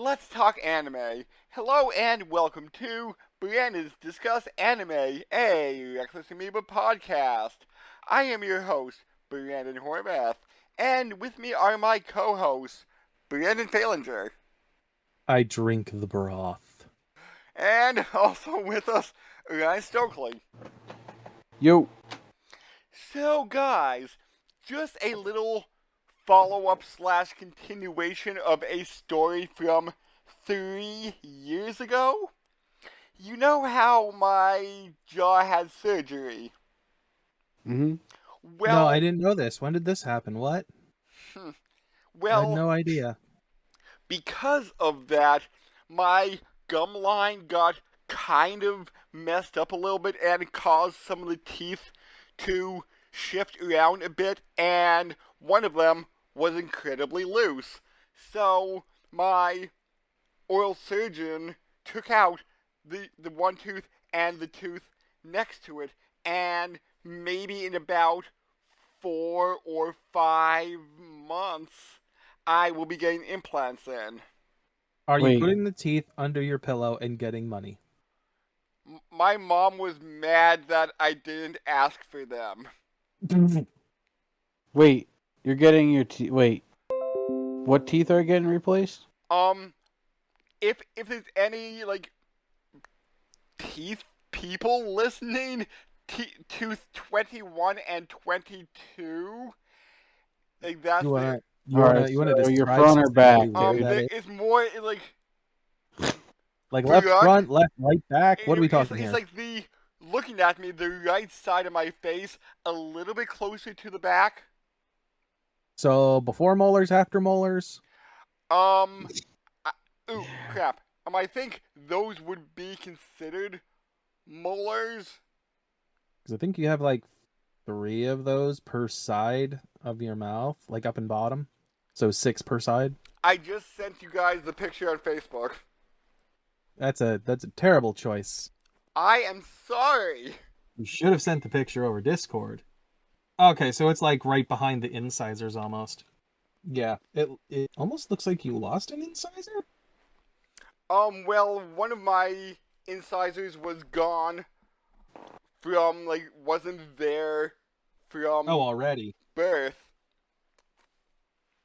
let's talk anime. Hello and welcome to Brianna's Discuss Anime, a Reckless Amoeba podcast. I am your host, Brandon Horvath, and with me are my co-hosts, Brandon Falinger. I drink the broth. And also with us, Ryan Stokely. Yo. So guys, just a little follow-up / continuation of a story from 3 years ago? You know how my jaw had surgery? Mm-hmm. Well, No, I didn't know this. When did this happen? What? I well, had no idea. because of that, my gum line got kind of messed up a little bit and caused some of the teeth to shift around a bit, and one of them was incredibly loose. So my oral surgeon took out the one tooth and the tooth next to it, and maybe in about 4 or 5 months, I will be getting implants in. Are you Wait. putting the teeth under your pillow and getting money? My mom was mad that I didn't ask for them. Wait, you're getting your teeth. Wait, what teeth are getting replaced? If there's any teeth people listening, tooth 21 and 22, that's You wanna, it. you wanna, you wanna so you're describe front or back, specifically where that is? It's more Like left front. front, left, right, back? What are we talking it's here? like looking at me, the right side of my face, a little bit closer to the back. So before molars, after molars? Ooh, crap. I think those would be considered molars. Because I think you have like 3 of those per side of your mouth, like up and bottom. So 6 per side. I just sent you guys the picture on Facebook. That's a terrible choice. I am sorry. You should have sent the picture over Discord. Okay, so it's like right behind the incisors almost. Yeah, it almost looks like you lost an incisor. Well, one of my incisors was gone from, wasn't there from Already. birth.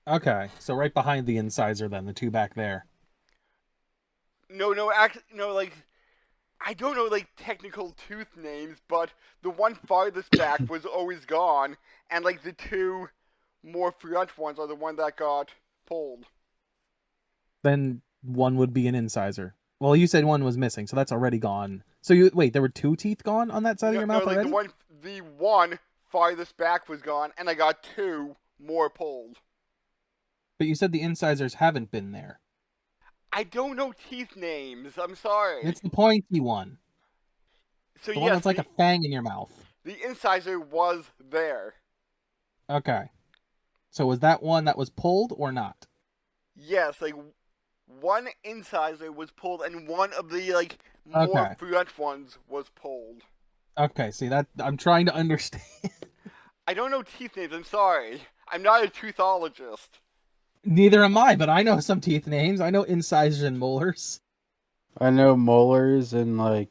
Okay, so right behind the incisor then, the 2 back there. No, actually, no, I don't know, technical tooth names, but the one farthest back was always gone, and, the 2 more front ones are the one that got pulled. Then one would be an incisor. Well, you said one was missing, so that's already gone. So there were 2 teeth gone on that side of your mouth already? The one farthest back was gone, and I got 2 more pulled. But you said the incisors haven't been there. I don't know teeth names. I'm sorry. It's the pointy one. So The one that's like a fang in your mouth. The incisor was there. Okay. So was that one that was pulled or not? Yes, one incisor was pulled, and one of the more front ones was pulled. Okay, see that I'm trying to understand. I don't know teeth names. I'm sorry. I'm not a toothologist. Neither am I, but I know some teeth names. I know incisors and molars. I know molars and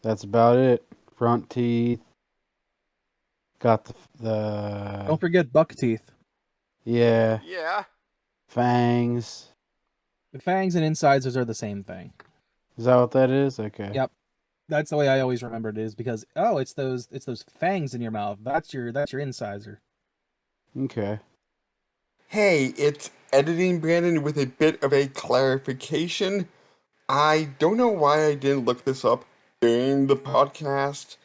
that's about it. Front teeth. Got the Don't forget buck teeth. Yeah. Yeah. Fangs. The fangs and incisors are the same thing. Is that what that is? Okay. Yep. That's the way I always remembered it, is because it's those fangs in your mouth. That's your incisor. Okay. Hey, it's Editing Brandon with a bit of a clarification. I don't know why I didn't look this up during the podcast,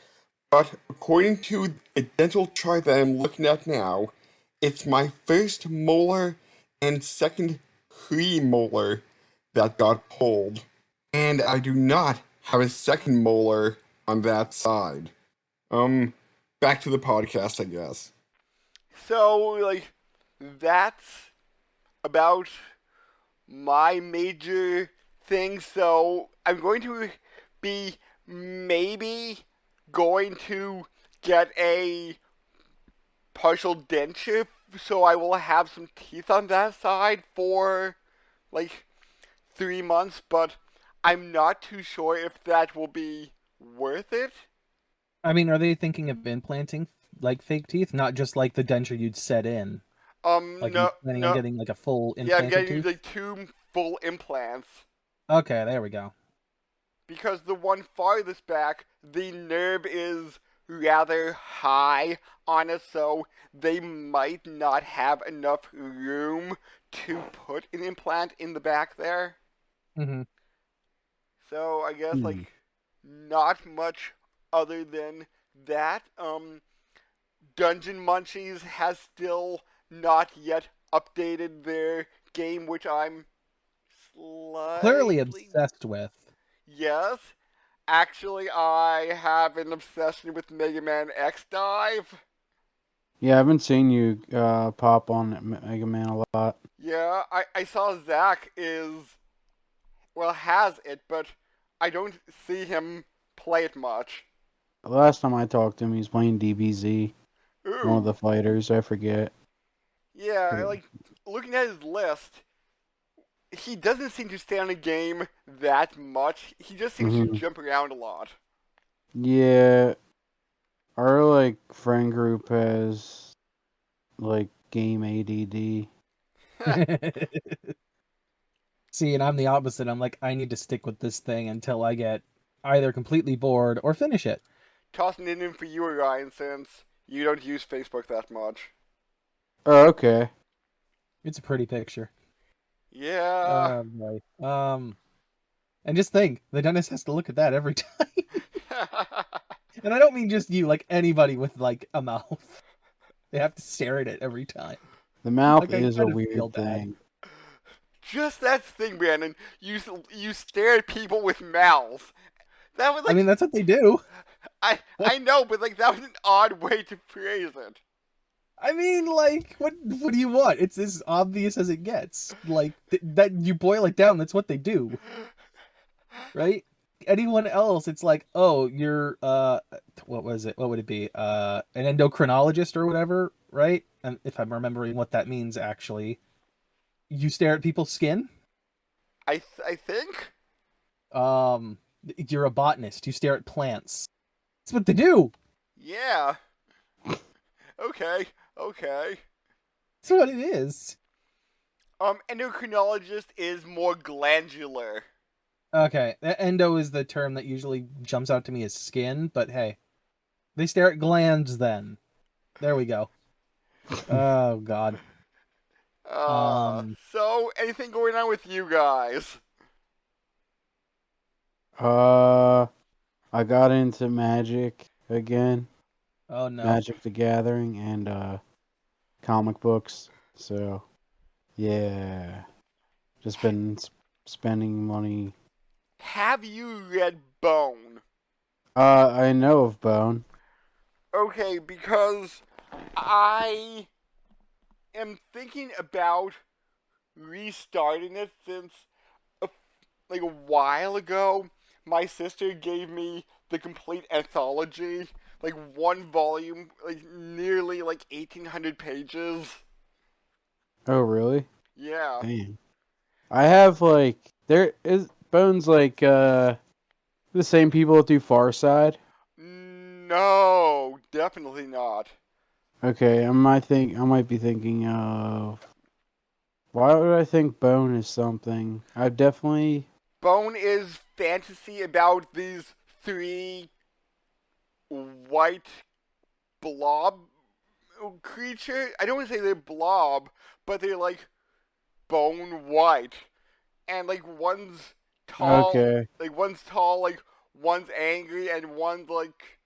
but according to a dental chart that I'm looking at now, it's my first molar and second premolar that got pulled, and I do not have a second molar on that side. Back to the podcast, I guess. So, that's about my major thing. So I'm going to be maybe going to get a partial denture, so I will have some teeth on that side for like 3 months, but I'm not too sure if that will be worth it. I mean, are they thinking of implanting like fake teeth, not just like the denture you'd set in? Like, are you No, planning on no, getting like a full yeah, I'm implanted getting tooth? like 2 full implants Okay, there we go. because the one farthest back, the nerve is rather high on it, so they might not have enough room to put an implant in the back there. Hmm. So I guess Hmm. like not much other than that. Dungeon Munchies has still not yet updated their game, which I'm Clearly slightly. obsessed with. Yes. Actually, I have an obsession with Mega Man X Dive. Yeah, I've been seeing you pop on Mega Man a lot. Yeah, I saw Zach has it, but I don't see him play it much. The last time I talked to him, he's playing DBZ, one of Ooh. the fighters. I forget. Yeah, like, looking at his list, he doesn't seem to stay on a game that much. He just seems to Hmm. jump around a lot. Yeah, our like friend group has like game ADD. See, and I'm the opposite. I'm like, I need to stick with this thing until I get either completely bored or finish it. Tossing it in for you, Ryan, since you don't use Facebook that much. Oh, okay. It's a pretty picture. Yeah. Oh boy. And just think, the dentist has to look at that every time. And I don't mean just you, like anybody with like a mouth. They have to stare at it every time. The mouth Like I is a kind of feel weird bad. thing. Just that thing, Brandon. You stare at people with mouths. That was I mean, like that's what they do. I know, but like that was an odd way to phrase it. I mean, like, what do you want? It's as obvious as it gets. Like that you boil it down. That's what they do, right? Anyone else, it's like, oh, you're what was it? What would it be? An endocrinologist or whatever, right? And if I'm remembering what that means, actually, you stare at people's skin. I think. Um, you're a botanist. You stare at plants. That's what they do. Yeah. Okay. Okay. That's what it is. Endocrinologist is more glandular. Okay, endo is the term that usually jumps out to me as skin, but hey, they stare at glands then. There we go. Oh God. Um. So anything going on with you guys? Uh, I got into Magic again, Oh no. Magic the Gathering, and comic books. So yeah, just been spending money. Have you read Bone? I know of Bone. Okay, because I am thinking about restarting it since a, like a while ago my sister gave me the complete anthology, like one volume, like nearly like 1800 pages. Oh really? Yeah. Damn. I have like there is Bone's like the same people that do Far Side. No, definitely not. Okay, I might be thinking of why would I think Bone is something? I've definitely Bone is fantasy about these three white blob creature. I don't want to say they're blob, but they're like bone white, and okay. one's tall, like one's angry, and one's like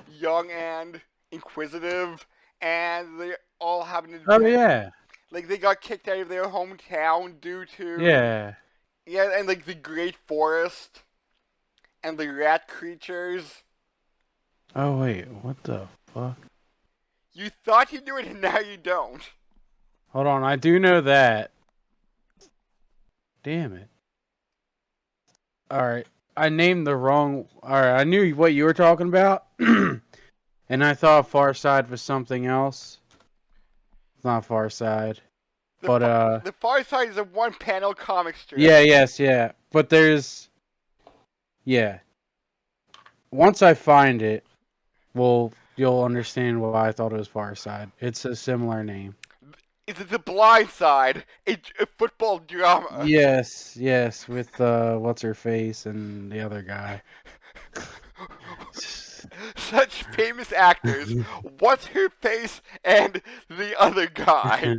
young and inquisitive, and they all have an Oh adventure. yeah. Like they got kicked out of their hometown due to Yeah. yeah, and like the Great Forest and the rat creatures. Oh wait, what the fuck? You thought you knew it, and now you don't. Hold on, I do know that. Damn it. Alright. I named the wrong Alright, I knew what you were talking about. And I thought Far Side was something else. It's not Far Side. But The Far Side is a one-panel comic strip. yeah. But yeah. Once I find it, you'll understand why I thought it was Far Side. It's a similar name. It's The Blind Side, a football drama. Yes, with what's her face and the other guy. Such famous actors. What's her face and the other guy?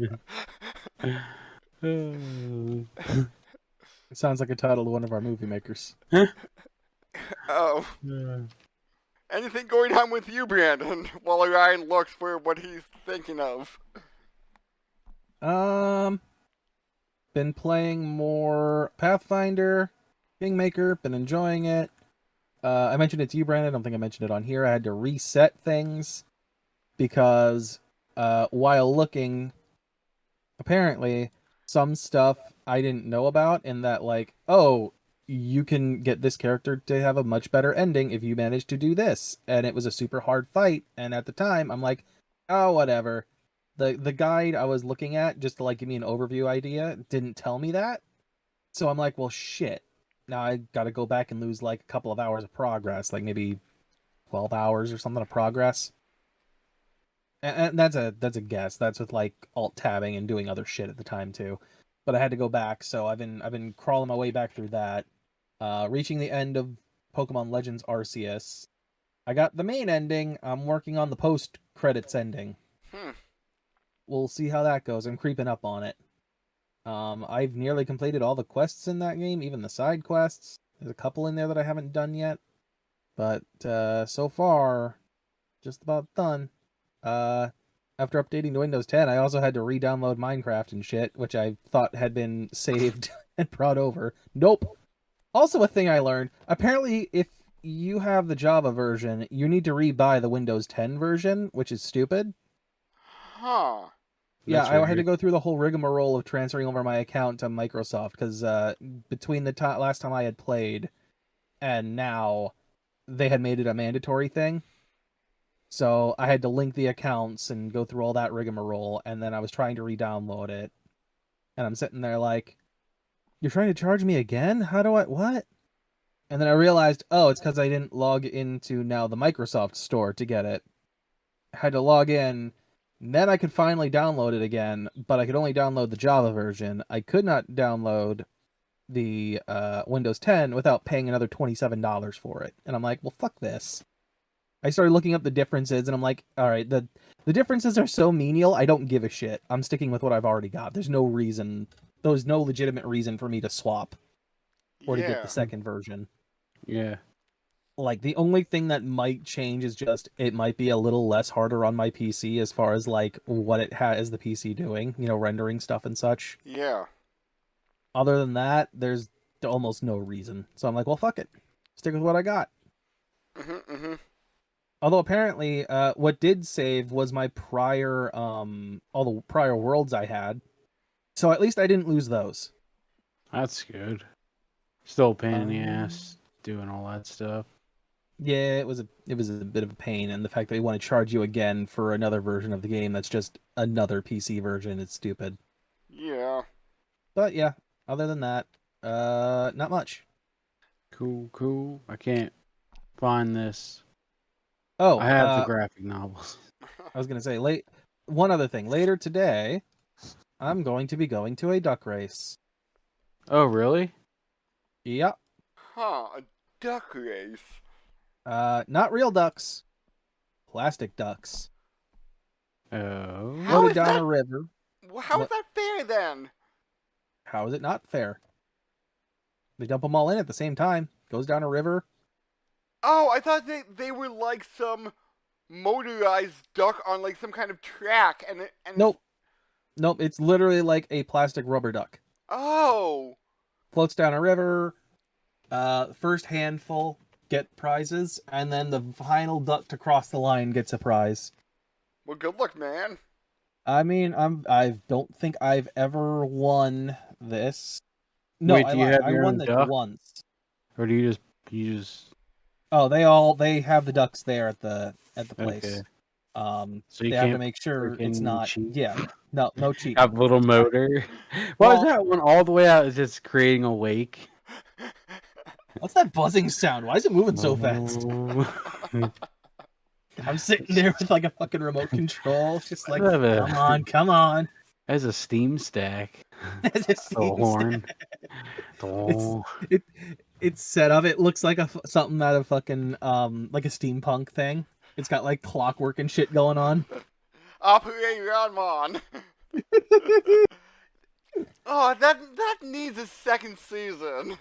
It sounds like a title to one of our movie makers. Oh. Anything going on with you, Brandon, while Ryan looks for what he's thinking of? Been playing more Pathfinder, Kingmaker, been enjoying it. I mentioned it to you, Brandon. I don't think I mentioned it on here. I had to reset things because while looking, apparently some stuff I didn't know about, in that, like, oh, you can get this character to have a much better ending if you manage to do this. And it was a super hard fight, and at the time I'm like, oh, whatever. The guide I was looking at, just to like give me an overview idea, didn't tell me that. So I'm like, well, shit. Now I gotta go back and lose like a couple of hours of progress, like maybe 12 hours or something of progress. And that's a guess. That's with like alt tabbing and doing other shit at the time too. But I had to go back, so I've been crawling my way back through that. Reaching the end of Pokemon Legends Arceus. I got the main ending. I'm working on the post credits ending. We'll see how that goes. I'm creeping up on it. I've nearly completed all the quests in that game, even the side quests. There's a couple in there that I haven't done yet, but so far, just about done. After updating to Windows 10, I also had to re-download Minecraft and shit, which I thought had been saved and brought over. Nope. Also, a thing I learned, apparently if you have the Java version, you need to re-buy the Windows 10 version, which is stupid. Huh. Yeah, That's I had weird. to go through the whole rigmarole of transferring over my account to Microsoft, because between the last time I had played and now, they had made it a mandatory thing. So I had to link the accounts and go through all that rigmarole, and then I was trying to re-download it. And I'm sitting there like, you're trying to charge me again? How do I... What? And then I realized, oh, it's because I didn't log into now the Microsoft store to get it. I had to log in, then I could finally download it again, but I could only download the Java version. I could not download the Windows 10 without paying another $27 for it. And I'm like, well, fuck this. I started looking up the differences, and I'm like, all right, the differences are so menial, I don't give a shit. I'm sticking with what I've already got. There's no legitimate reason for me to swap or to get the second version. Yeah. Like, the only thing that might change is just it might be a little less harder on my PC as far as like what it has the PC doing, rendering stuff and such. Yeah. Other than that, there's almost no reason. So I'm like, well, fuck it. Stick with what I got. Although apparently, what did save was my prior, all the prior worlds I had. So at least I didn't lose those. That's good. Still a pain in the ass doing all that stuff. Yeah, it was a bit of a pain, and the fact that they want to charge you again for another version of the game that's just another PC version, it's stupid. Yeah. But yeah, other than that, not much. Cool. I can't find this. Oh, I have the graphic novels. I was gonna say one other thing. Later today, I'm going to be going to a duck race. Oh, really? Yep. Huh. A duck race. Not real ducks. Plastic ducks. Oh. How Floated is down that- a river. How is that fair then? How is it not fair? They dump them all in at the same time. Goes down a river. Oh, I thought they were like some motorized duck on like some kind of track and Nope. It's literally like a plastic rubber duck. Oh. Floats down a river. First handful get prizes, and then the final duck to cross the line gets a prize. Well, good luck, man. I mean, I don't think I've ever won this. No, Wait, I do you lied. have I your won own this duck? once. Or do you just Oh, they have the ducks there at the place. Okay. So you they have to can't make sure it's freaking not. cheat? Yeah, No cheating. Got a little motor. Why is Well, that one all the way out? It's just creating a wake. what's that buzzing sound? Why is it moving so fast? I'm sitting there with like a fucking remote control, just like, come on. As a steam stack. It just The seems horn. it's it it's set up. It looks like something out of fucking like a steampunk thing. It's got like clockwork and shit going on. Operate Ramen. Oh, that needs a second season.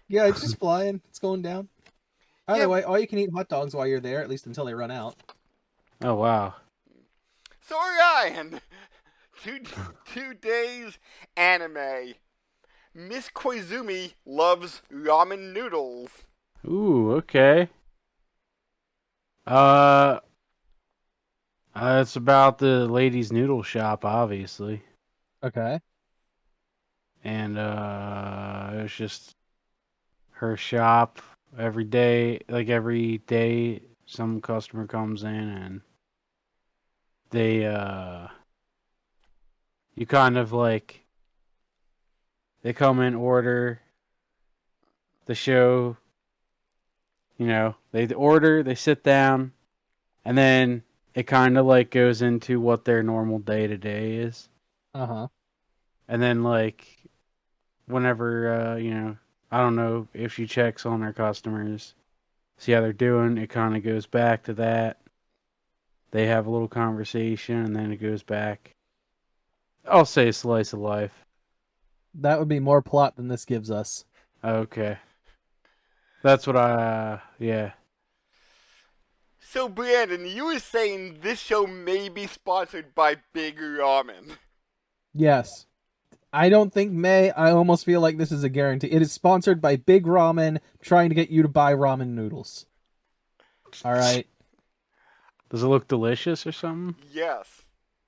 Yeah, it's just flying. It's going down. Either Yeah. way, all you can eat hot dogs while you're there, at least until they run out. Oh wow. So Ryan, today's anime. Miss Koizumi loves ramen noodles. Ooh, okay. It's about the ladies' noodle shop, obviously. Okay. And it's just her shop every day. Like every day, some customer comes in and they you kind of like they come in, order the show. You know, they order, they sit down, and then it kind of like goes into what their normal day to day is. Uh-huh. And then like whenever I don't know if she checks on her customers, see how they're doing, it kind of goes back to that. They have a little conversation, and then it goes back. I'll say slice of life. That would be more plot than this gives us. Okay. That's what yeah. So Brandon, you were saying this show may be sponsored by Big Ramen. Yes. I don't think May. I almost feel like this is a guarantee. It is sponsored by Big Ramen, trying to get you to buy ramen noodles. All right. Does it look delicious or something? Yes.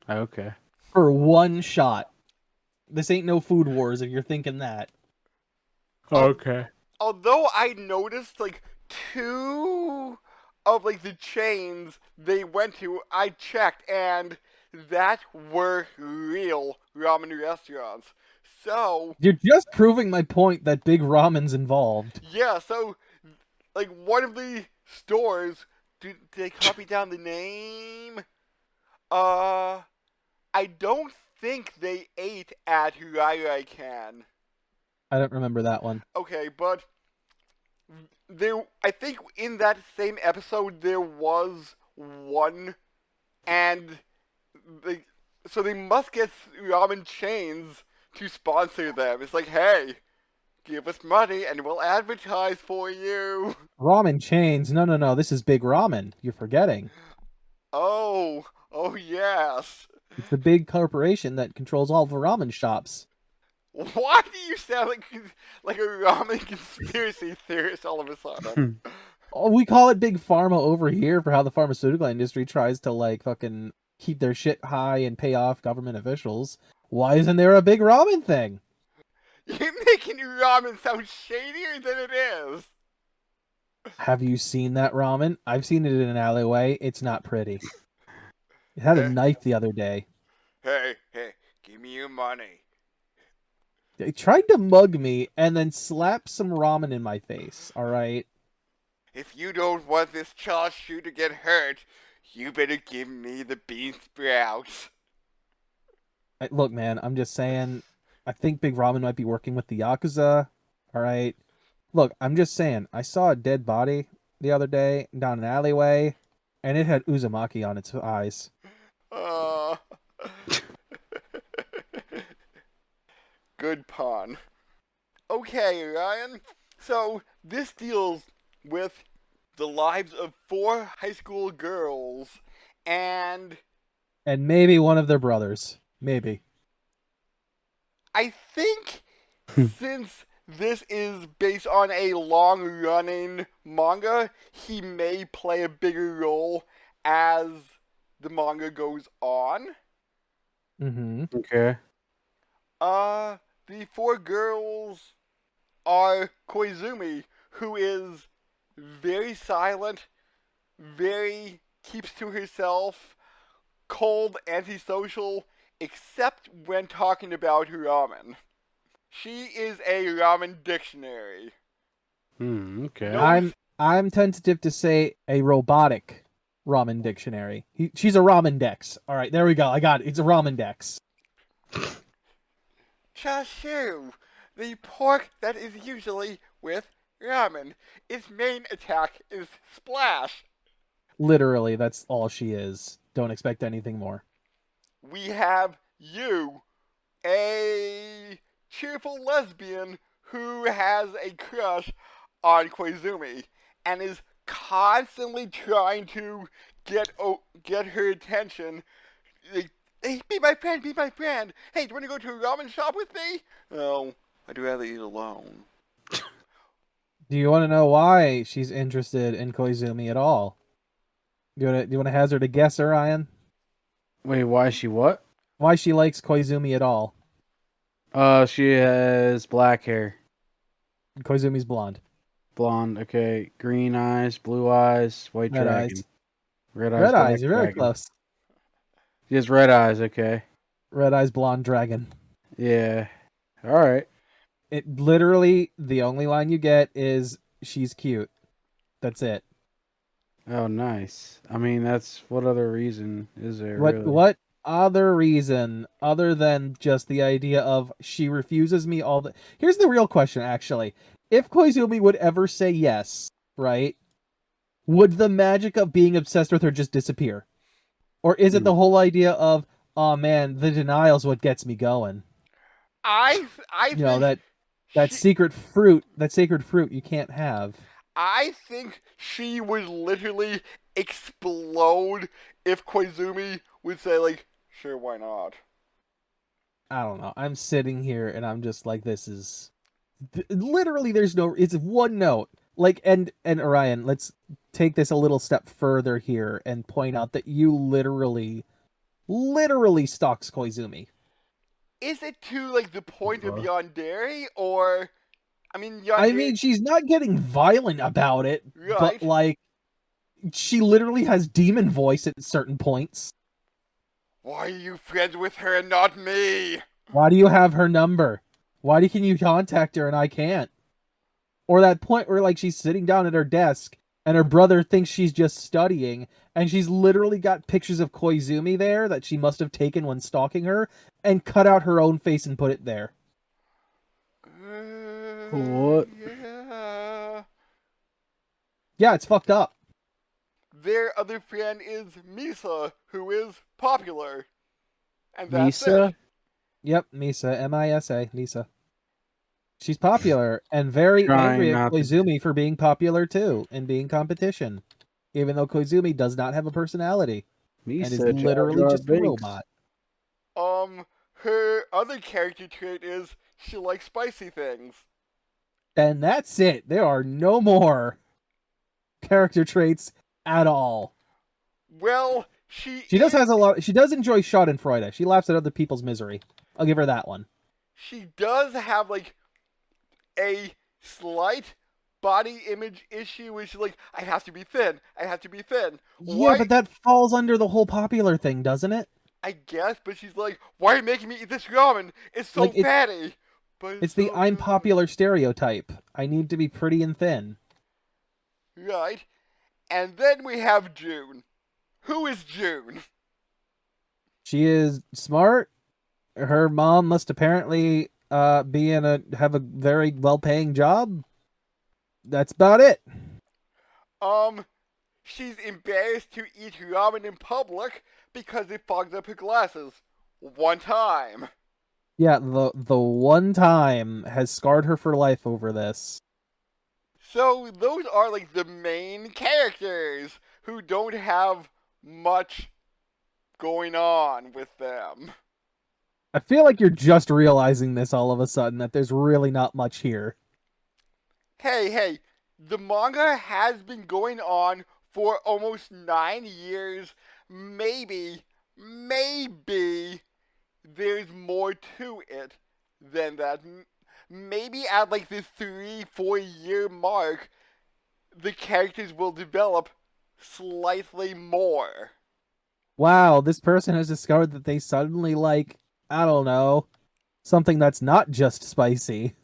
Okay. For one shot. This ain't no Food Wars if you're thinking that. Okay. Although I noticed like two of like the chains they went to, I checked and that were real ramen restaurants. So You're just proving my point that Big Ramen's involved. yeah, so like one of the stores, did they copy down the name? I don't think they ate at Hurai Can. I don't remember that one. Okay, but there, I think in that same episode there was one, and so they must get ramen chains to sponsor them. It's like, hey, give us money and we'll advertise for you. Ramen chains. No. This is Big Ramen. You're forgetting. Oh yes. It's the big corporation that controls all the ramen shops. Why do you sound like a ramen conspiracy theorist all of a sudden? Oh, we call it Big Pharma over here for how the pharmaceutical industry tries to like fucking keep their shit high and pay off government officials. Why isn't there a Big Ramen thing? You're making ramen sound shadier than it is. Have you seen that ramen? I've seen it in an alleyway. It's not pretty. It had a knife the other day. Hey, give me your money. They tried to mug me and then slap some ramen in my face, alright? If you don't want this child shoe to get hurt, you better give me the bean sprouts. Look, man, I'm just saying, I think Big Ramen might be working with the Yakuza, alright? Look, I'm just saying, I saw a dead body the other day down an alleyway, and it had Uzumaki on its eyes. Good pun. Okay, Ryan. So, this deals with the lives of 4 high school girls, and And maybe one of their brothers. Maybe. I think since this is based on a long-running manga, he may play a bigger role as the manga goes on. Mm-hmm. Okay. The 4 girls are Koizumi, who is very silent, very keeps to herself, cold, antisocial, except when talking about ramen. She is a ramen dictionary. Okay. Knows I'm tentative to say a robotic ramen dictionary. She's a ramen dex. All right, there we go. I got it. It's a ramen dex. chashu, the pork that is usually with ramen. Its main attack is splash. Literally, that's all she is. Don't expect anything more. We have you, a cheerful lesbian who has a crush on Koizumi and is constantly trying to get her attention. Like, hey, be my friend, be my friend. Hey, do you want to go to a ramen shop with me? No, I'd rather eat alone. Do you want to know why she's interested in Koizumi at all? Do you want to hazard a guess, Orion? Wait, why is she what? Why she likes Koizumi at all? She has black hair. Koizumi's blonde. Blonde, okay. Green eyes, blue eyes, white Red dragon. eyes. Red eyes, Red black eyes. You're very dragon. close. She has red eyes, okay. Red eyes, blonde dragon. Yeah. Alright. It literally, the only line you get is she's cute. That's it. Oh, nice. I mean, what other reason is there, What really? what other reason other than just the idea of she refuses me all the Here's the real question, actually. If Koizumi would ever say yes, right? Would the magic of being obsessed with her just disappear? Or is it the whole idea of, oh man, the denial's what gets me going? I You know, think that she, sacred fruit you can't have. I think she would literally explode if Koizumi would say like, sure, why not? I don't know. I'm sitting here and I'm just like, this is literally there's no. It's one note. Like and Orion, let's take this a little step further here and point out that you literally stalks Koizumi. Is it to like the point of Uh, yandere, or I mean I yandere, mean, she's not getting violent about it, but right? like she literally has demon voice at certain points. Why are you friends with her and not me? Why do you have her number? Why can you contact her and I can't? Or that point where like she's sitting down at her desk and her brother thinks she's just studying and she's literally got pictures of Koizumi there that she must have taken when stalking her and cut out her own face and put it there. What? Yeah. Yeah, it's fucked up. Their other friend is Misa, who is popular. And that's it. Misa? Yep, Misa, Misa, Misa. She's popular and very Trying angry at not to. Koizumi for being popular too and being competition. Even though Koizumi does not have a personality and is Misa, Jar literally Jar just a Binks. robot. Her other character trait is she likes spicy things. And that's it. There are no more character traits at all. Well, She does enjoy Schadenfreude. She laughs at other people's misery. I'll give her that one. she does have like a slight body image issue where she's like, I have to be thin. I have to be thin. Yeah, Why? but that falls under the whole popular thing, doesn't it? I guess, but she's like, why are you making me eat this ramen? It's so Like, fatty. But It's the so I'm good." popular stereotype. I need to be pretty and thin. Right. And then we have June. Who is June? She is smart. Her mom must apparently have a very well-paying job. That's about it. She's embarrassed to eat ramen in public because it fogs up her glasses. One time. Yeah, the one time has scarred her for life over this. So those are like the main characters who don't have much going on with them. I feel like you're just realizing this all of a sudden that there's really not much here. Hey, the manga has been going on for almost 9 years. Maybe there's more to it than that. Maybe at like the 3-4 year mark, the characters will develop slightly more. wow, this person has discovered that they suddenly like, I don't know, something that's not just spicy.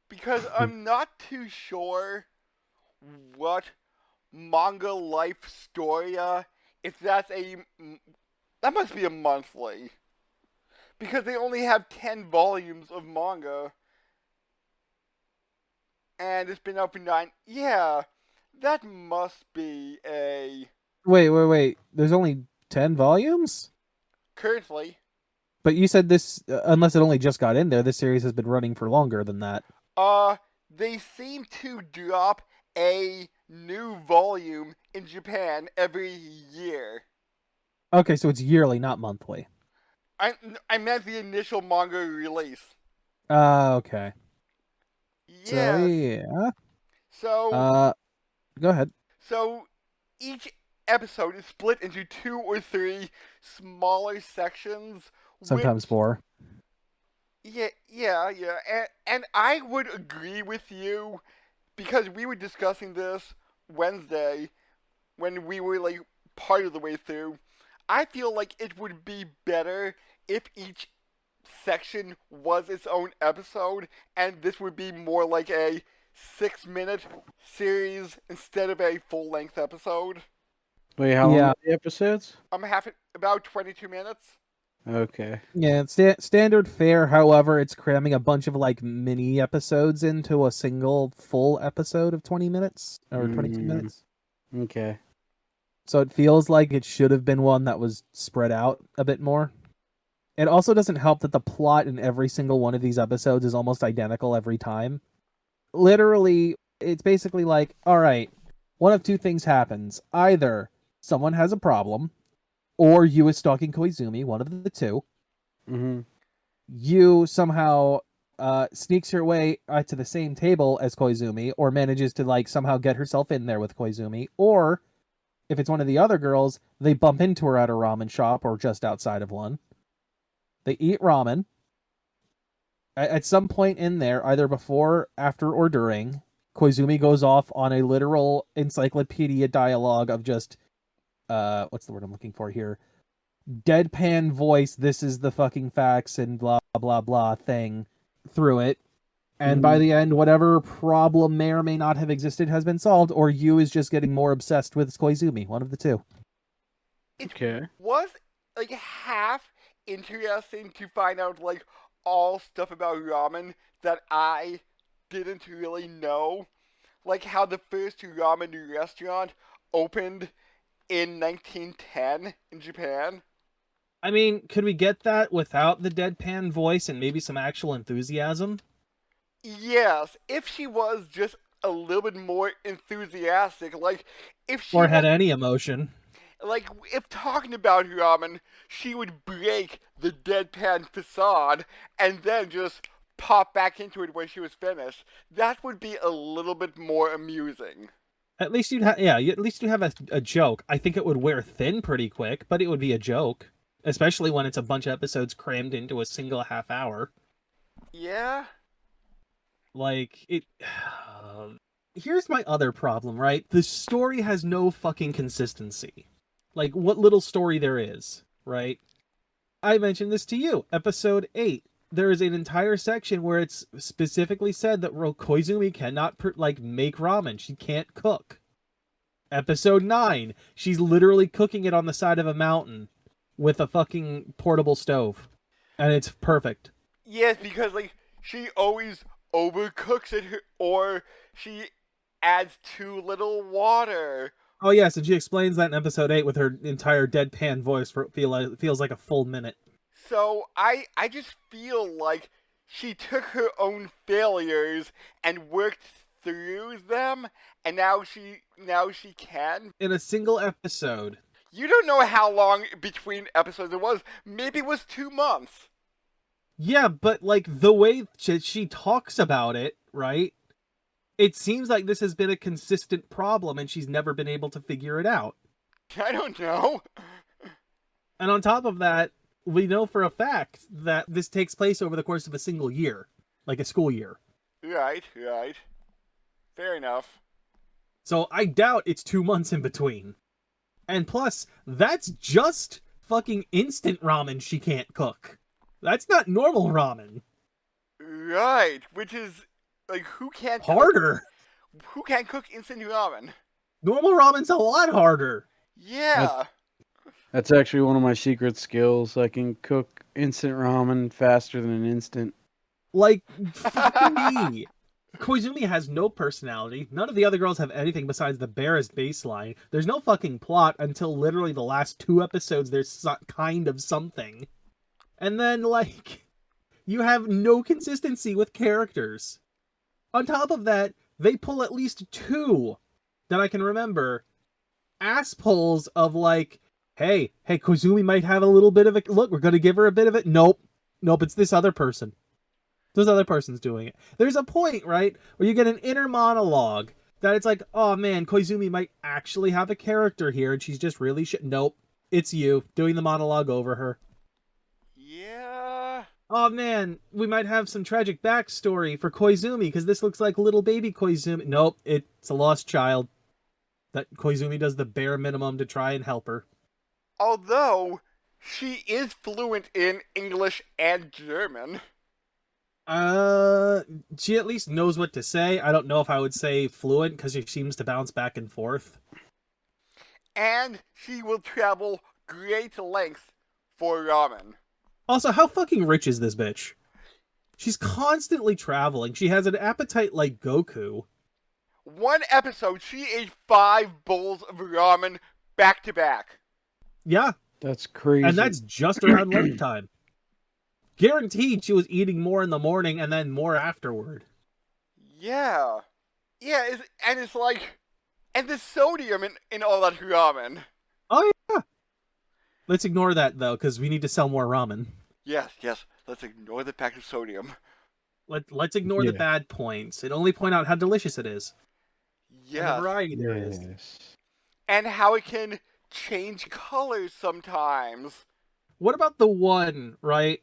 Because I'm not too sure what manga life storia, if that's that must be a monthly. Because they only have 10 volumes of manga, and it's been out for 9. Yeah, that must be a. Wait. There's only 10 volumes? Currently, But you said this, unless it only just got in there, this series has been running for longer than that. uh, they seem to drop a new volume in Japan every year. Okay, so it's yearly, not monthly. I, I meant the initial manga release. Okay. So, Yes. yeah. So, Uh, Go ahead. so each episode is split into 2 or 3 smaller sections, Sometimes which 4. yeah, and I would agree with you because we were discussing this Wednesday when we were like part of the way through. I feel like it would be better if each section was its own episode, and this would be more like a 6 minute series instead of a full length episode. Wait, how long Yeah. are the episodes? I'm half about 22 minutes. Okay. Yeah, it's standard fare. However, it's cramming a bunch of like mini episodes into a single full episode of 20 minutes or 22 Mm, minutes. okay. So it feels like it should have been one that was spread out a bit more. It also doesn't help that the plot in every single one of these episodes is almost identical every time. Literally, it's basically like, all right, one of two things happens. Either someone has a problem, or you is stalking Koizumi, one of the two. Mm-hmm. You somehow sneaks her way to the same table as Koizumi, or manages to like somehow get herself in there with Koizumi, or if it's one of the other girls, they bump into her at a ramen shop or just outside of one. They eat ramen. At some point in there, either before, after, or during, Koizumi goes off on a literal encyclopedia dialogue of just what's the word I'm looking for here? Deadpan voice, this is the fucking facts and blah blah blah thing through it. And by Mm-hmm. the end, whatever problem may or may not have existed has been solved, or you is just getting more obsessed with Koizumi. One of the two. It Okay. was like half interesting to find out like all stuff about ramen that I didn't really know. Like how the first ramen restaurant opened in 1910 in Japan. I mean, could we get that without the deadpan voice and maybe some actual enthusiasm? Yes, if she was just a little bit more enthusiastic, like if she Or was had any emotion? like if talking about ramen, she would break the deadpan facade and then just pop back into it when she was finished. That would be a little bit more amusing. At least you'd have, yeah, at least you have a joke. I think it would wear thin pretty quick, but it would be a joke, especially when it's a bunch of episodes crammed into a single half hour. Yeah? Like it. Here's my other problem, right? The story has no fucking consistency. Like what little story there is, right? I mentioned this to you. Episode 8. There is an entire section where it's specifically said that Koizumi cannot make ramen. She can't cook. Episode 9. She's literally cooking it on the side of a mountain with a fucking portable stove. And it's perfect. Yes, because like she always overcooks it or she adds too little water. Oh yes, and she explains that in episode 8 with her entire deadpan voice for feels like a full minute. So I just feel like she took her own failures and worked through them and now she can. In a single episode. You don't know how long between episodes it was. Maybe it was 2 months. Yeah, but like the way she talks about it, right? It seems like this has been a consistent problem and she's never been able to figure it out. I don't know. And on top of that, we know for a fact that this takes place over the course of a single year, like a school year. Right. Fair enough. So I doubt it's 2 months in between. And plus, that's just fucking instant ramen she can't cook. That's not normal ramen. Right, which is like who can't Harder. cook instant ramen? Normal ramen's a lot harder. Yeah. That's actually one of my secret skills. I can cook instant ramen faster than an instant. Like, fuck me. Koizumi has no personality. None of the other girls have anything besides the barest baseline. There's no fucking plot until literally the last 2 episodes. There's kind of something. And then, like, you have no consistency with characters. On top of that, they pull at least 2 that I can remember ass pulls of like, hey, Koizumi might have a little bit of a look. We're gonna give her a bit of it. Nope, it's this other person. This other person's doing it. There's a point, right, where you get an inner monologue that it's like, oh man, Koizumi might actually have a character here, and she's just really shit. Nope, it's you doing the monologue over her. Yeah. Oh man, we might have some tragic backstory for Koizumi because this looks like little baby Koizumi. Nope, it's a lost child. That Koizumi does the bare minimum to try and help her. Although she is fluent in English and German. She at least knows what to say. I don't know if I would say fluent because she seems to bounce back and forth. And she will travel great lengths for ramen. Also, how fucking rich is this bitch? She's constantly traveling. She has an appetite like Goku. One episode, she ate 5 bowls of ramen back to back. Yeah. That's crazy. And that's just around lunchtime. Guaranteed she was eating more in the morning and then more afterward. Yeah. Yeah, it's like... And the sodium in all that ramen. Oh, yeah. Let's ignore that, though, because we need to sell more ramen. Yes. Let's ignore the fact of sodium. Let's ignore the bad points and only point out how delicious it is. Yes. And the variety there is. And how it can change colors sometimes. What about the one, right?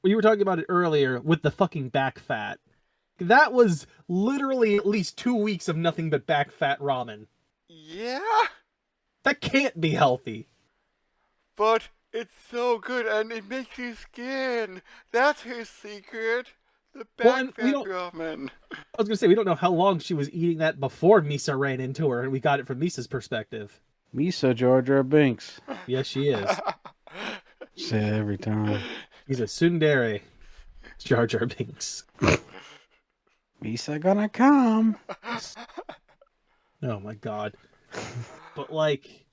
You were talking about it earlier with the fucking back fat. That was literally at least 2 weeks of nothing but back fat ramen. Yeah? That can't be healthy. But it's so good and it makes you skin. That's her secret. The back fat ramen. I was gonna say, we don't know how long she was eating that before Misa ran into her, and we got it from Misa's perspective. Misa Jar Jar Binks. Yes, she is. Say it every time. He's a tsundere. Jar Jar Binks. Misa gonna come. Oh my god. But like,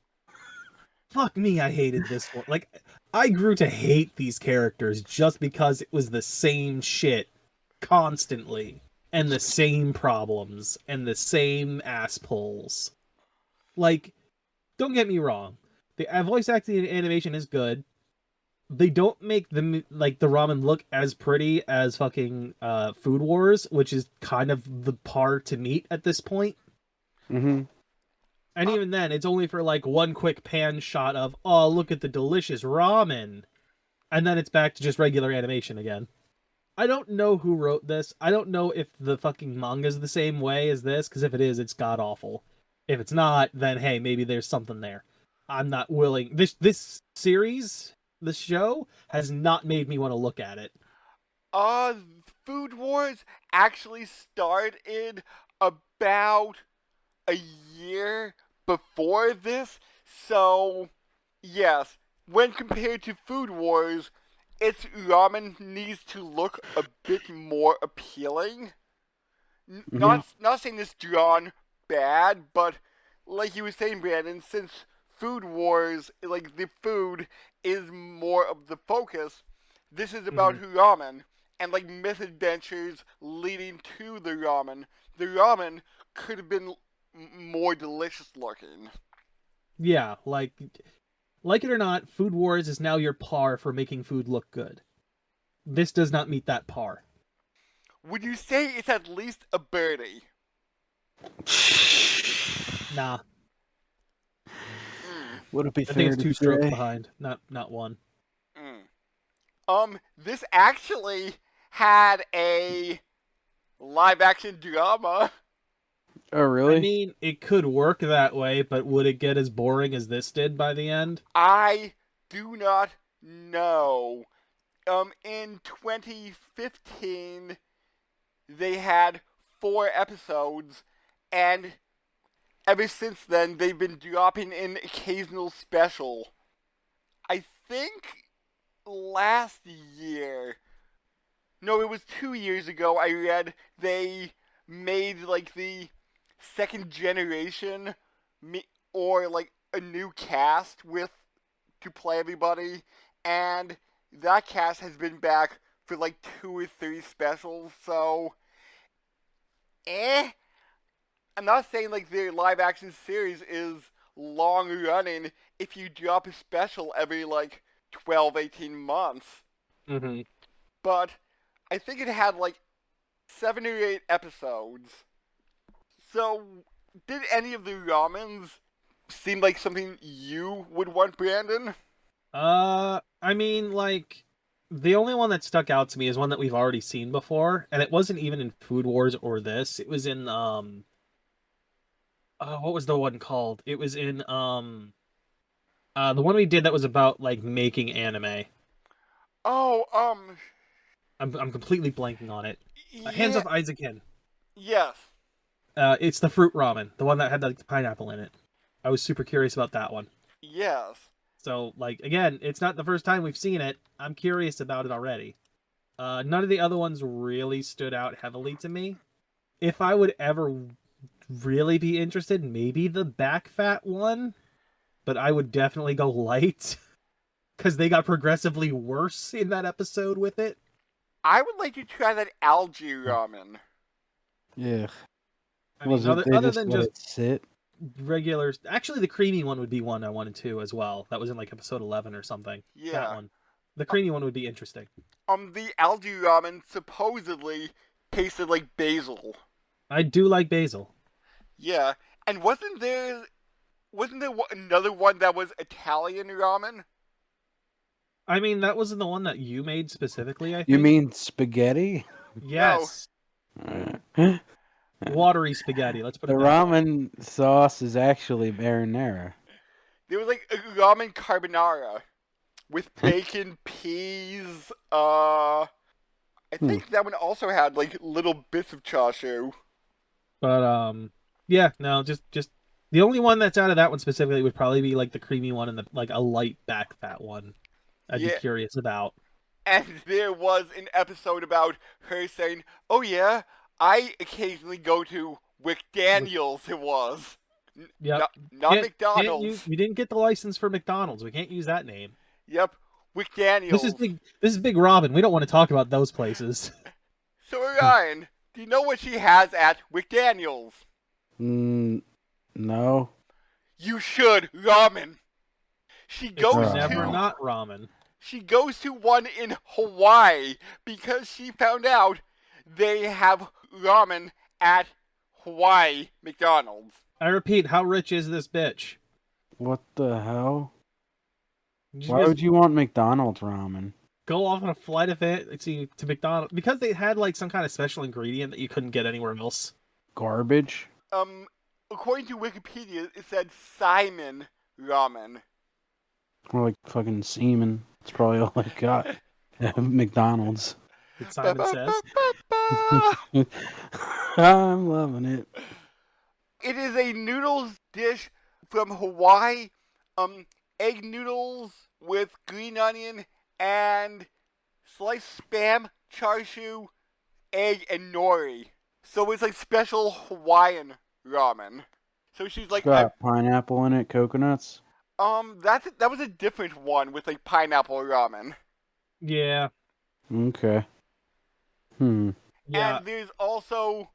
fuck me, I hated this one. Like, I grew to hate these characters just because it was the same shit constantly. And the same problems. And the same ass pulls. Like, don't get me wrong. The voice acting and animation is good. They don't make the ramen look as pretty as fucking Food Wars, which is kind of the par to meet at this point. Mm-hmm. And even then, it's only for like one quick pan shot of, oh, look at the delicious ramen. And then it's back to just regular animation again. I don't know who wrote this. I don't know if the fucking manga's the same way as this, because if it is, it's god-awful. If it's not, then hey, maybe there's something there. I'm not willing. This series, this show, has not made me want to look at it. Food Wars actually started about a year before this, so yes, when compared to Food Wars, its ramen needs to look a bit more appealing. Not saying it's drawn bad, but like you were saying, Brandon, since Food Wars, like the food is more of the focus, this is about ramen and like misadventures leading to the ramen. The ramen could have been more delicious looking. Yeah, like it or not, Food Wars is now your par for making food look good. This does not meet that par. Would you say it's at least a birdie? Nah. Would it be I fair think it's to 2 strokes say? behind, not one. This actually had a live action drama. Oh, really? I mean, it could work that way, but would it get as boring as this did by the end? I do not know. In 2015, they had 4 episodes, and ever since then, they've been dropping an occasional special. I think last year, no, it was 2 years ago, I read they made, like, the second generation, or, like, a new cast with to play everybody, and that cast has been back for like 2 or 3 specials, so eh. I'm not saying like their live action series is long running if you drop a special every like 12, 18 months, Mm-hmm. but I think it had like 7 or 8 episodes. So, did any of the ramens seem like something you would want, Brandon? I mean, like, the only one that stuck out to me is one that we've already seen before, and it wasn't even in Food Wars or this. It was in what was the one called? It was in the one we did that was about like making anime. Oh, I'm completely blanking on it. Hands yeah, Off Isaacin. yes. It's the fruit ramen, the one that had like the pineapple in it. I was super curious about that one. Yes. So, like, again, it's not the first time we've seen it. I'm curious about it already. None of the other ones really stood out heavily to me. If I would ever really be interested, maybe the back fat one, but I would definitely go light because they got progressively worse in that episode with it. I would like to try that algae ramen. Yeah. I Was mean, it other they other just than let just it sit? regular. Actually, the creamy one would be one I wanted to as well. That was in like episode 11 or something. That Yeah. one. The creamy one would be interesting. The algae ramen supposedly tasted like basil. I do like basil. Yeah. And wasn't there another one that was Italian ramen? I mean, that wasn't the one that you made specifically, I think. You mean spaghetti? Yes. The Watery spaghetti. Let's put it that way. ramen sauce is actually marinara. There was like a ramen carbonara with bacon, peas. I think that one also had like little bits of chashu. But yeah, no, just the only one that's out of that one specifically would probably be like the creamy one and the like a light back fat one. I'd be Yeah. curious about. And there was an episode about her saying, "Oh yeah, I occasionally go to Wick Daniels." It was Yep. not Can't McDonald's. we didn't get the license for McDonald's. We can't use that name. Yep, Wick Daniels. This is Big Robin. We don't want to talk about those places. So Ryan, do you know what she has at Wick Daniels? No. You should ramen. She It's goes never to not ramen. she goes to one in Hawaii because she found out they have ramen at Hawaii McDonald's. I repeat, how rich is this bitch? What the hell? Did Why just would you want McDonald's ramen? go off on a flight of it to McDonald's because they had like some kind of special ingredient that you couldn't get anywhere else? Garbage? According to Wikipedia, it said Simon ramen. Or like fucking semen. That's probably all I got at McDonald's. That Simon says. Ba-ba-ba-ba. I'm loving it. It is a noodles dish from Hawaii. Egg noodles with green onion and sliced spam, char siu, egg, and nori. So it's like special Hawaiian ramen. So she's like, Got pineapple in it, coconuts. that was a different one with like pineapple ramen. Yeah. Okay. Yeah. And there's also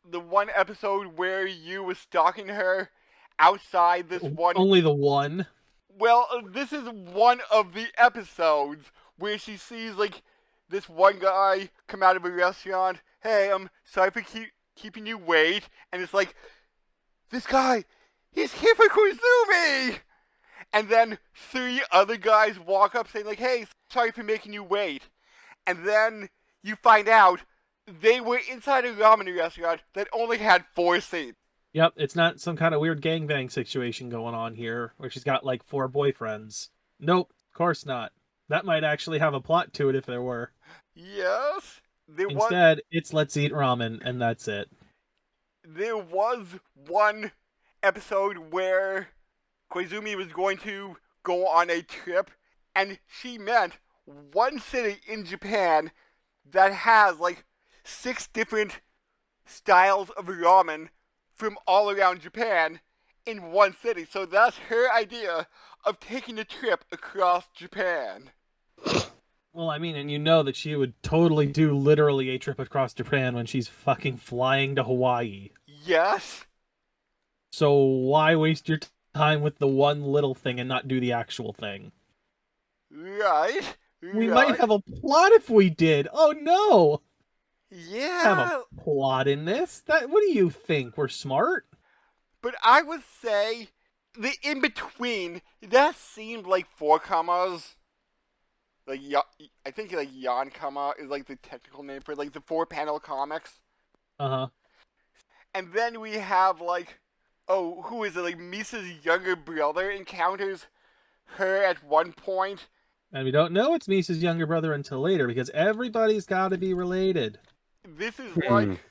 the one episode where you was stalking her outside this one. Only the one. Well, this is one of the episodes where she sees like this one guy come out of a restaurant. Hey, I'm sorry for keeping you wait. And it's like, this guy, he's here for Koizumi! And then 3 other guys walk up saying like, hey, sorry for making you wait. And then you find out they were inside a ramen restaurant that only had 4 seats. Yep, it's not some kind of weird gangbang situation going on here where she's got like 4 boyfriends. Nope, of course not. That might actually have a plot to it if there were. Yes, Instead, it's let's eat ramen and that's it. there was one episode where Koizumi was going to go on a trip, and she met one city in Japan that has like 6 different styles of ramen from all around Japan in one city. So that's her idea of taking a trip across Japan. Well, I mean, and you know that she would totally do literally a trip across Japan when she's fucking flying to Hawaii. Yes. So why waste your time with the one little thing and not do the actual thing? Right. We might have a plot if we did. Oh no! Yeah. Have a plot in this? What do you think? We're smart? But I would say the in between that seemed like 4 commas. Like I think like Yankama is like the technical name for like the 4-panel comics. Uh-huh. And then we have like, oh, who is it? Like Misa's younger brother encounters her at one point. And we don't know it's Misa's younger brother until later because everybody's got to be related. This is like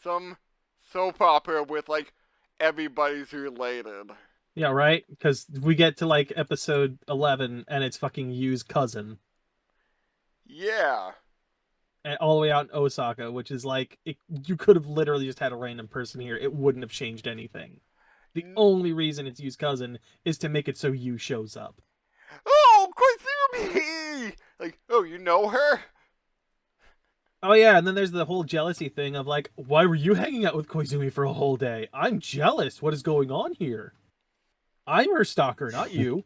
some soap opera with like everybody's related. Yeah, right? Because we get to like episode 11 and it's fucking Yu's cousin. Yeah. And all the way out in Osaka, which is like, you could have literally just had a random person here. It wouldn't have changed anything. The only reason it's Yu's cousin is to make it so Yu shows up. Oh, Koizumi! Like, oh, you know her? Oh yeah, and then there's the whole jealousy thing of like, why were you hanging out with Koizumi for a whole day? I'm jealous. What is going on here? I'm her stalker, not you.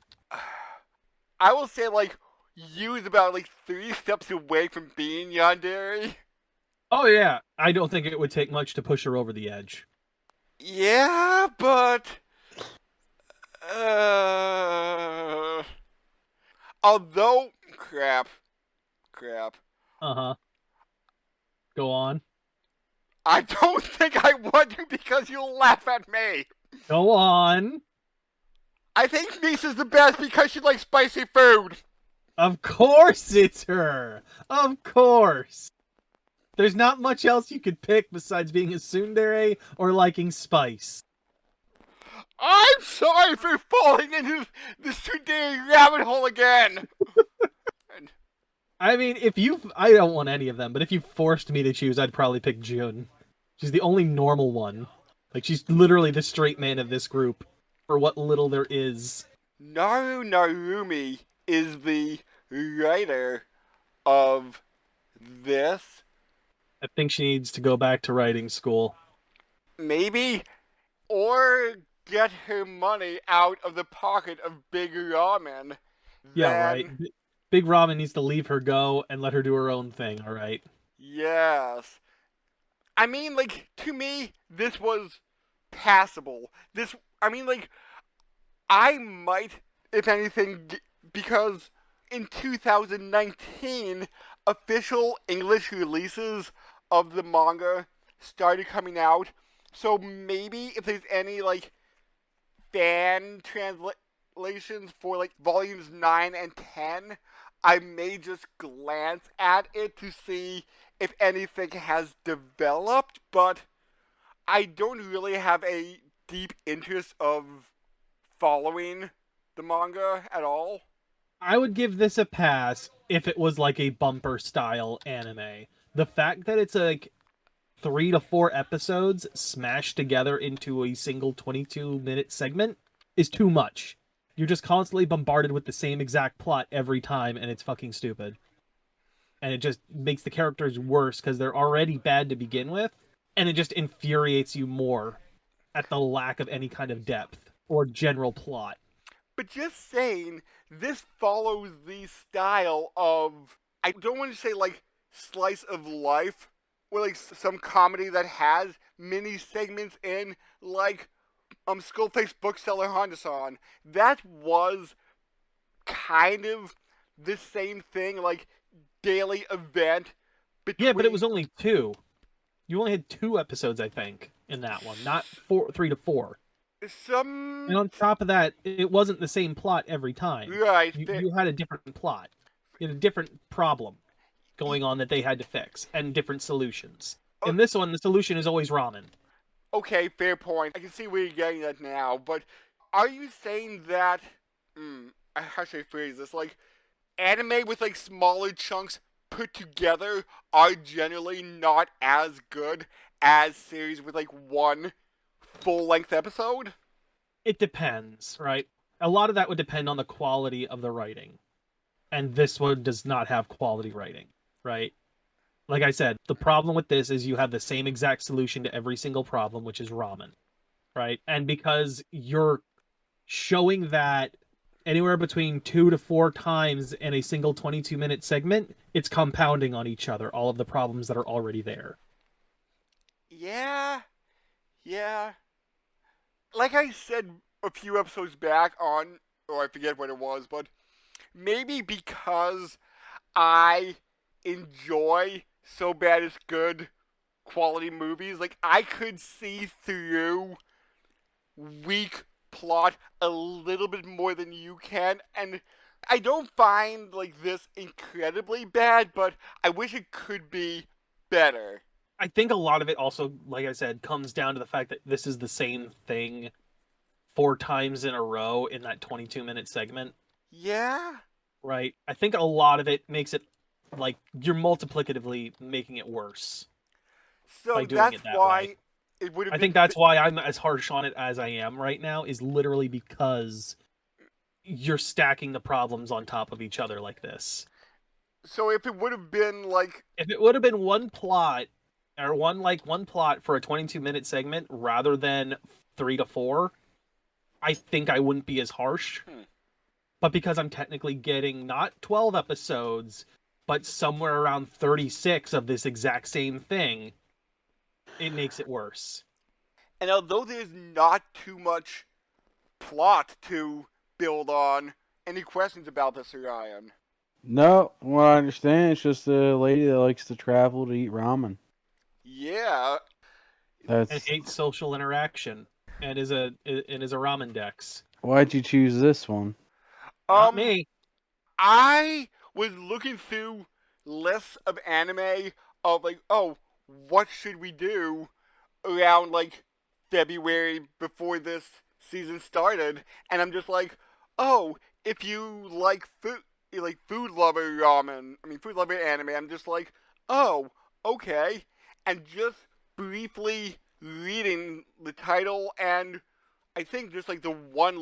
I will say, like, Yu's about like 3 steps away from being yandere. Oh yeah, I don't think it would take much to push her over the edge. Yeah, but although crap. Uh-huh. Go on. I don't think I want to because you'll laugh at me. Go on. I think Misa's the best because she likes spicy food. Of course it's her. Of course. There's not much else you could pick besides being a tsundere or liking spice. I'm sorry for falling into this today rabbit hole again. I mean, I don't want any of them, but if you forced me to choose, I'd probably pick Jun. She's the only normal one. Like, she's literally the straight man of this group, for what little there is. Naru Narumi is the writer of this. I think she needs to go back to writing school. Maybe. Or get her money out of the pocket of Big Ramen. Yeah, right. Big Ramen needs to leave her go and let her do her own thing, alright? Yes. I mean, like, to me, this was passable. I might, if anything, because in 2019, official English releases of the manga started coming out. So maybe if there's any, like, fan translations for, like, volumes 9 and 10, I may just glance at it to see if anything has developed, but I don't really have a deep interest of following the manga at all. I would give this a pass if it was like a bumper style anime. The fact that it's like 3 to 4 episodes smashed together into a single 22-minute segment is too much. You're just constantly bombarded with the same exact plot every time, and it's fucking stupid. And it just makes the characters worse because they're already bad to begin with, and it just infuriates you more at the lack of any kind of depth or general plot. But just saying, this follows the style of, I don't want to say like slice of life, or like some comedy that has mini segments in, like Skullface Bookseller Honda-san. That was kind of the same thing, like daily event between... Yeah, but it was only 2. You only had 2 episodes, I think. in that one, not 3 to 4. Some And on top of that, it wasn't the same plot every time. right. You had a different plot. You had a different problem going on that they had to fix, and different solutions. In this one, the solution is always ramen. Okay, fair point. I can see where you're getting at now, but are you saying that? How should I phrase this? Like, anime with like smaller chunks put together are generally not as good as series with like one full-length episode? It depends, right? A lot of that would depend on the quality of the writing. And this one does not have quality writing, right? Like I said, the problem with this is you have the same exact solution to every single problem, which is ramen, right? And because you're showing that anywhere between 2 to 4 times in a single 22-minute segment, it's compounding on each other, all of the problems that are already there. Yeah. Like I said a few episodes back on, or I forget what it was, but maybe because I enjoy So Bad It's Good quality movies, like I could see through weak plot a little bit more than you can, and I don't find like this incredibly bad, but I wish it could be better. I think a lot of it also, like I said, comes down to the fact that this is the same thing 4 times in a row in that 22-minute segment. Yeah. Right? I think a lot of it makes it like you're multiplicatively making it worse So by doing that's it that why way. it would have I been. think that's why I'm as harsh on it as I am right now, is literally because you're stacking the problems on top of each other like this. So if it would have been like. If it would have been one plot, or one plot for a 22-minute segment rather than 3 to 4, I think I wouldn't be as harsh. But because I'm technically getting not 12 episodes, but somewhere around 36 of this exact same thing, it makes it worse. And although there's not too much plot to build on, any questions about this, Ryan? No, what I understand, it's just a lady that likes to travel to eat ramen. Yeah. And That's hates social interaction, and is a ramen dex. why'd you choose this one? Not me. I was looking through lists of anime of like, oh, what should we do around like February before this season started, and I'm just like, oh, if you like food lover ramen, food lover anime, I'm just like, oh, okay, and just briefly reading the title and I think just like the one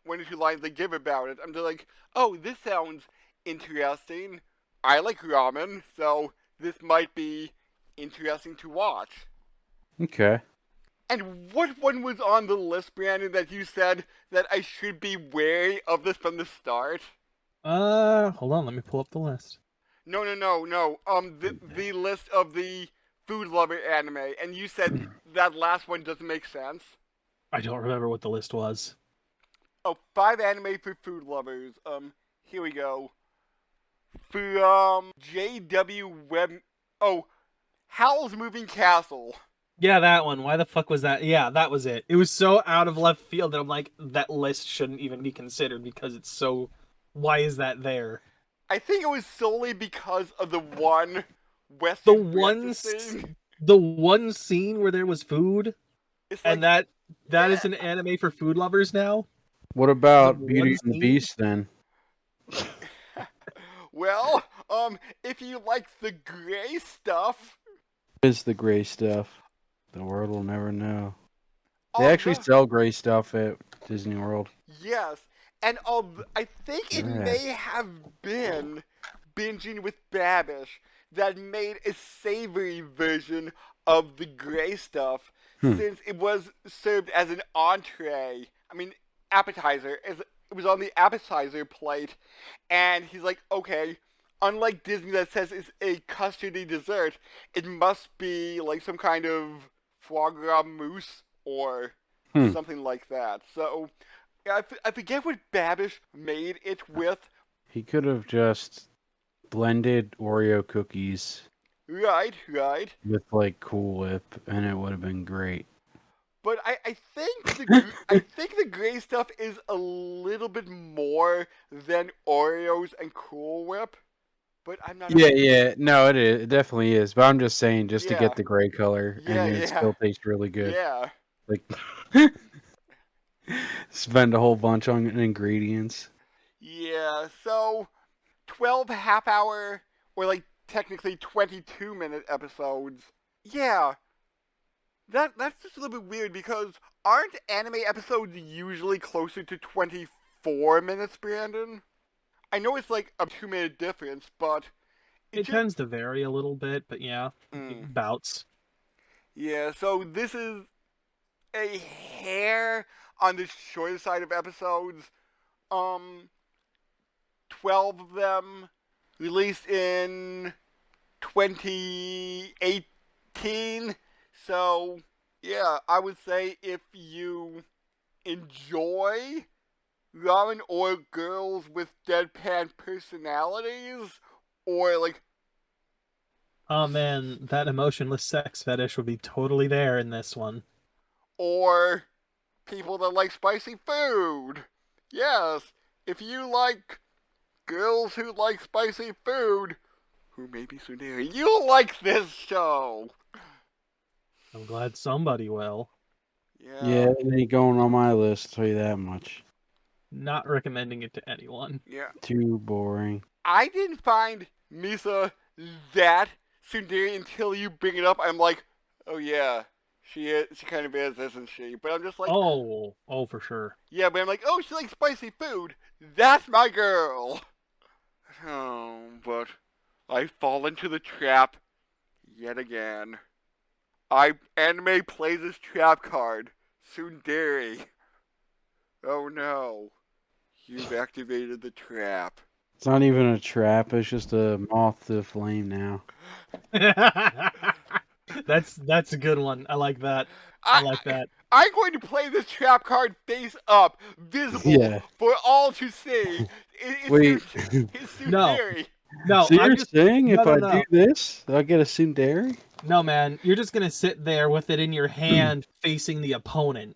or two lines they give about it, I'm just like, oh, this sounds interesting. I like ramen, so this might be interesting to watch. Okay. And what one was on the list, Brandon, that you said that I should be wary of this from the start? Hold on, let me pull up the list. No. The list of the food lover anime, and you said that last one doesn't make sense. I don't remember what the list was. Oh, 5 anime for food lovers. Here we go. From JW Web. Oh, Howl's Moving Castle. Yeah, that one. Why the fuck was that? Yeah, that was it. It was so out of left field that I'm like, that list shouldn't even be considered because it's so. Why is that there? I think it was solely because of the one Western the one scene where there was food, it's like, and that is an anime for food lovers now. What about The Beauty one and the scene? Beast then? well, if you like the gray stuff, What is the gray stuff? The world will never know. They all actually the- sell gray stuff at Disney World. yes, and I think it Yeah. may have been Binging with Babish that made a savory version of the gray stuff, since it was served as an entree. Appetizer. It was on the appetizer plate, and he's like, okay, unlike Disney that says it's a custardy dessert, it must be like some kind of foie gras mousse or something like that. So, I forget what Babish made it with. He could have just blended Oreo cookies Right, right. with like Cool Whip, and it would have been great. But I think the gray stuff is a little bit more than Oreos and Cool Whip. But I'm not. Yeah, yeah, no, it is. It definitely is. But I'm just saying, just to Yeah, get the gray color, and yeah, it yeah, still tastes really good. yeah, Like, spend a whole bunch on ingredients. yeah. So 12 half-hour, or like technically 22-minute episodes. Yeah, that's just a little bit weird because aren't anime episodes usually closer to 24 minutes, Brandon? I know it's like a 2-minute difference, but It just tends to vary a little bit, but yeah, mm. bouts. Yeah. So this is a hair on the shorter side of episodes. Um, 12 of them released in 2018. So, yeah, I would say if you enjoy ramen or girls with deadpan personalities, or like, Oh man, that emotionless sex fetish would be totally there in this one. or people that like spicy food. Yes, if you like girls who like spicy food, who may be Suneri, you'll like this show. I'm glad somebody will. Yeah, Yeah, it ain't going on my list. I'll tell you that much. Not recommending it to anyone. yeah. Too boring. I didn't find Misa that Sundari until you bring it up. I'm like, oh yeah, she is. She kind of is, isn't she? But I'm just like, Oh, for sure. yeah. But I'm like, oh, she likes spicy food. That's my girl. Oh, but I fall into the trap yet again. Anime plays this trap card. Sundari. Oh no. You've activated the trap. It's not even a trap. It's just a moth to the flame now. That's a good one. I like that. I like that. I'm going to play this trap card face up, visible Yeah. for all to see. Wait. It's No. Sundari. No, So I'm you're just saying no if no I do no. this, I'll get a tsundere? No man, you're just gonna sit there with it in your hand facing the opponent.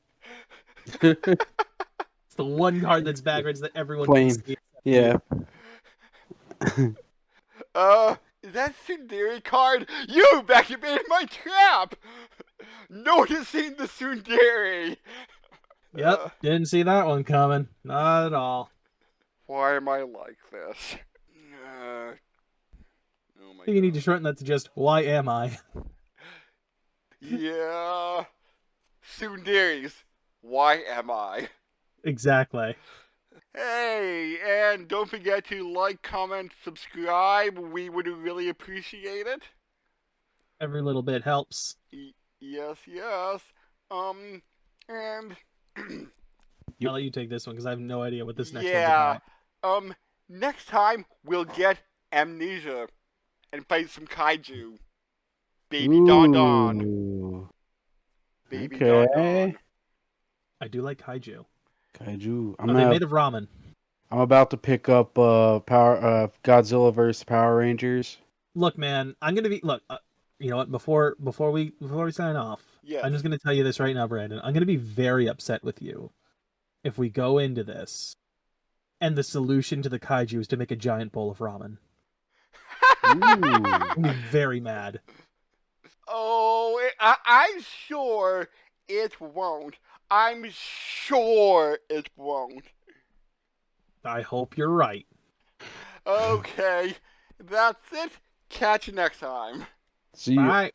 It's the one card that's backwards that everyone can Flame. see except Yeah. you. Is that Sundari card? You've activated my trap! Noticing the Sundari! Yep, didn't see that one coming. Not at all. Why am I like this? Oh my I think you need to god. shorten that to just "Why am I?" Yeah. Sundaris. Why am I? Exactly. Hey, and don't forget to like, comment, subscribe. We would really appreciate it. Every little bit helps. Yes, yes. And I'll let you take this one because I have no idea what this next one's yeah. about. Next time we'll get amnesia and fight some kaiju. Baby Don Don. Ooh. Baby Don Okay. Don. I do like kaiju. Kaiju. Are they made of ramen? I'm about to pick up Godzilla vs Power Rangers. Look, man, I'm gonna be look. You know what? Before we sign off, Yes. I'm just gonna tell you this right now, Brandon. I'm gonna be very upset with you if we go into this and the solution to the kaiju is to make a giant bowl of ramen. I'm gonna be very mad. Oh, I'm sure it won't. I'm sure it won't. I hope you're right. Okay, that's it. Catch you next time. See you. Bye.